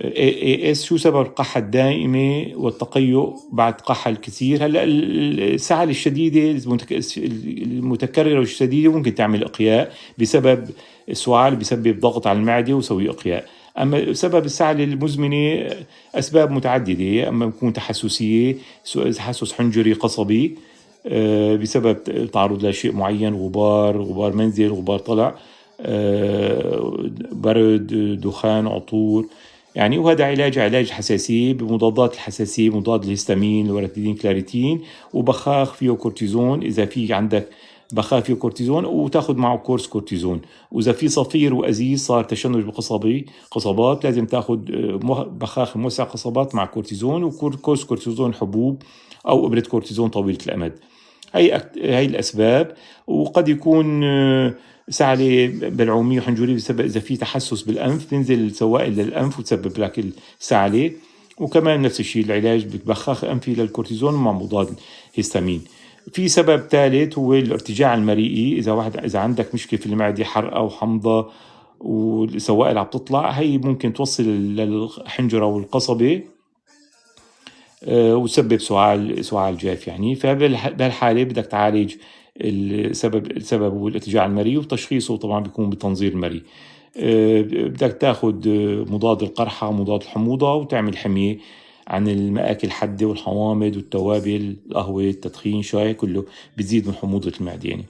AS. شو سبب القحة الدائمة والتقيؤ بعد قحة الكثير؟ هلا السعال الشديدة المتكررة والشديدة ممكن تعمل إقياء بسبب السعال، بسبب ضغط على المعدة ويسوي إقياء. أما سبب السعال المزمنة أسباب متعددة، أما بكون تحسسية، تحسس حنجري قصبي بسبب تعرض لشيء معين، غبار منزل، غبار طلع، برد، دخان، عطور يعني. وهذا علاج حساسية بمضادات الحساسية، مضاد الهستامين، الوراتيدين، كلاريتين، وبخاخ فيه كورتيزون إذا في عندك بخاخ فيه كورتيزون، وتاخذ معه كورس كورتيزون. وإذا في صفير وأزيز صار تشنج قصبات لازم تاخذ بخاخ موسع قصبات مع كورتيزون، وكورس كورتيزون حبوب أو إبرة كورتيزون طويلة الأمد. هي الأسباب. وقد يكون سعلة بلعومية وحنجرية بسبب إذا في تحسس بالأنف، تنزل سوائل للأنف وتسبب لك السعلة. وكمان نفس الشيء العلاج ببخاخ أنفي للكورتيزون مع مضاد هيستامين. في سبب ثالث هو الارتجاع المريئي. إذا عندك مشكلة في المعدة، حرقة وحمضة والسوائل عم تطلع، هي ممكن توصل للحنجرة والقصبة وتسبب سعال جاف يعني. فبهالحالة بدك تعالج السبب هو الارتجاع المرئي، وتشخيصه طبعا بيكون بتنظير المرئي. بدك تاخذ مضاد القرحة ومضاد الحموضة، وتعمل حمية عن المآكل الحادة والحوامض والتوابل، القهوة، التدخين، شاي، كله بتزيد من حموضة المعدة يعني.